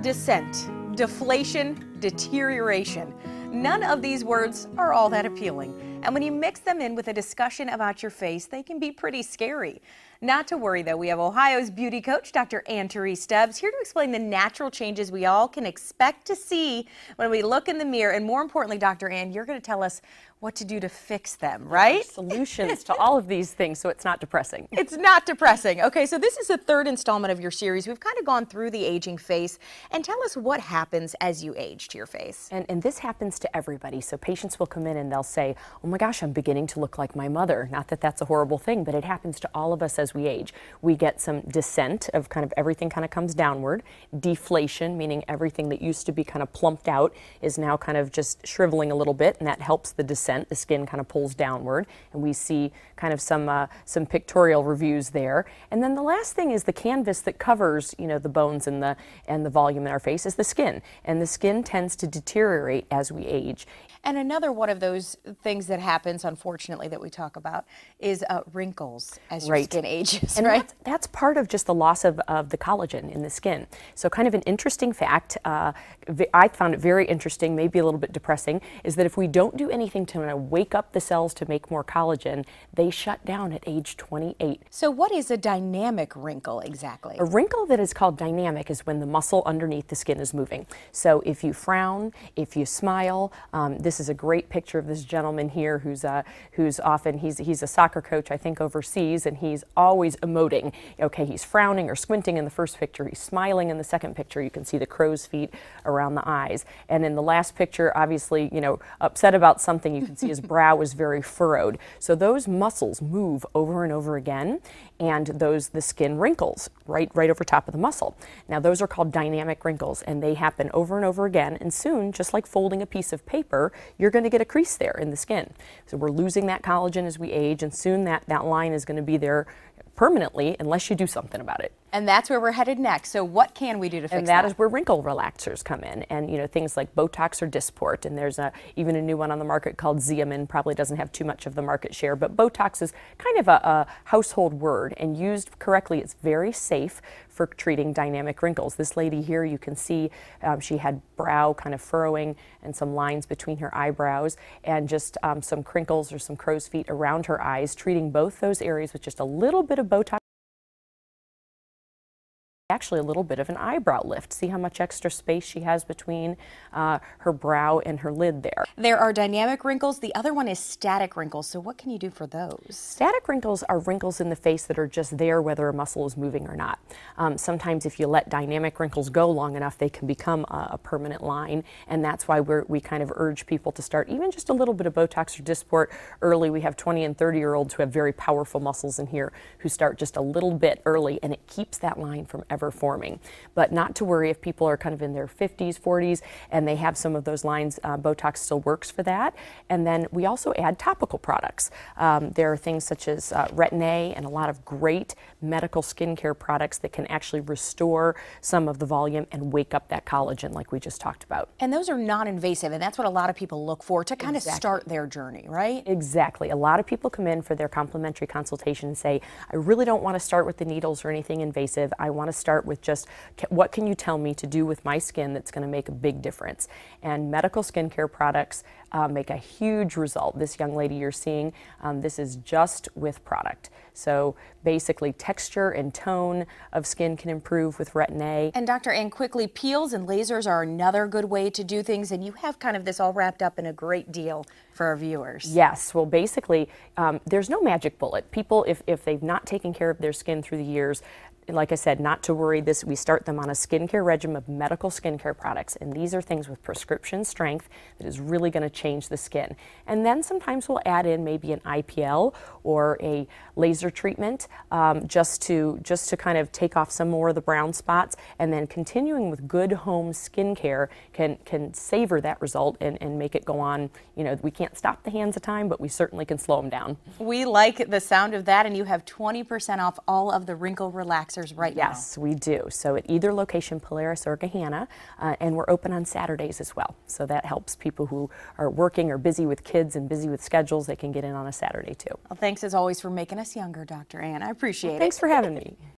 Descent, deflation, deterioration. None of these words are all that appealing. And when you mix them in with a discussion about your face, they can be pretty scary. Not to worry, though. We have Ohio's beauty coach, Dr. Therese, here to explain the natural changes we all can expect to see when we look in the mirror. And more importantly, Dr. Ann, you're going to tell us what to do to fix them, right? Solutions to all of these things so it's not depressing. It's not depressing. Okay, so this is the third installment of your series. We've kind of gone through the aging face. And tell us what happens as you age to your face. And this happens to everybody. So patients will come in and they'll say, oh my gosh, I'm beginning to look like my mother. Not that that's a horrible thing, but it happens to all of us as we age. We get some descent of kind of everything kind of comes downward. Deflation, meaning everything that used to be kind of plumped out is now kind of just shriveling a little bit, and that helps the descent. The skin kind of pulls downward, and we see kind of some pictorial reviews there. And then the last thing is the canvas that covers, you know, the bones and the volume in our face is the skin, and the skin tends to deteriorate as we age. And another one of those things that happens, unfortunately, that we talk about is wrinkles as your skin ages, and right? That's part of just the loss of the collagen in the skin. So kind of an interesting fact, I found it very interesting, maybe a little bit depressing, is that if we don't do anything to wake up the cells to make more collagen, they shut down at age 28. So what is a dynamic wrinkle exactly? A wrinkle that is called dynamic is when the muscle underneath the skin is moving. So if you frown, if you smile, this is a great picture of this gentleman here who's often, he's a soccer coach, I think, overseas, and he's always emoting. Okay, he's frowning or squinting in the first picture, he's smiling in the second picture. You can see the crow's feet around the eyes. And in the last picture, obviously, you know, upset about something, you can see his brow is very furrowed. So those muscles move over and over again, and the skin wrinkles right over top of the muscle. Now those are called dynamic wrinkles, and they happen over and over again, and soon, just like folding a piece of paper, you're going to get a crease there in the skin. So we're losing that collagen as we age, and soon that line is going to be there permanently unless you do something about it. And that's where we're headed next. So what can we do to fix that? And that is where wrinkle relaxers come in, and you know, things like Botox or Dysport, and there's even a new one on the market called Xeomin. Probably doesn't have too much of the market share, but Botox is kind of a household word, and used correctly, it's very safe for treating dynamic wrinkles. This lady here, you can see she had brow kind of furrowing and some lines between her eyebrows, and just some crinkles or some crow's feet around her eyes, treating both those areas with just a little bit of Botox. Actually a little bit of an eyebrow lift. See how much extra space she has between her brow and her lid there. There are dynamic wrinkles. The other one is static wrinkles. So what can you do for those? Static wrinkles are wrinkles in the face that are just there whether a muscle is moving or not. Sometimes if you let dynamic wrinkles go long enough, they can become a permanent line, and that's why we kind of urge people to start even just a little bit of Botox or Dysport early. We have 20 and 30-year-olds who have very powerful muscles in here who start just a little bit early, and it keeps that line from ever forming. But not to worry if people are kind of in their 50s, 40s, and they have some of those lines. Botox still works for that. And then we also add topical products. There are things such as Retin-A and a lot of great medical skincare products that can actually restore some of the volume and wake up that collagen like we just talked about. And those are non-invasive, and that's what a lot of people look for to kind of start their journey, right? Exactly. A lot of people come in for their complimentary consultation and say, I really don't want to start with the needles or anything invasive. I want to start with just what can you tell me to do with my skin that's going to make a big difference. And medical skincare products make a huge result. This young lady you're seeing, this is just with product. So basically texture and tone of skin can improve with Retin-A. And Dr. Ann, quickly, peels and lasers are another good way to do things, and you have kind of this all wrapped up in a great deal for our viewers. Yes, well basically there's no magic bullet. People, if they've not taken care of their skin through the years, like I said, not to worry, we start them on a skincare regimen of medical skincare products, and these are things with prescription strength that is really going to change the skin. And then sometimes we'll add in maybe an IPL or a laser treatment just to kind of take off some more of the brown spots, and then continuing with good home skincare can savor that result and make it go on. You know, we can't stop the hands of time, but we certainly can slow them down. We like the sound of that, and you have 20% off all of the wrinkle relaxers right now. Yes, we do. So at either location, Polaris or Gahanna, and we're open on Saturdays as well. So that helps people who are working or busy with kids and busy with schedules. They can get in on a Saturday too. Well, thanks as always for making us younger, Dr. Ann. I appreciate it. Thanks for having me.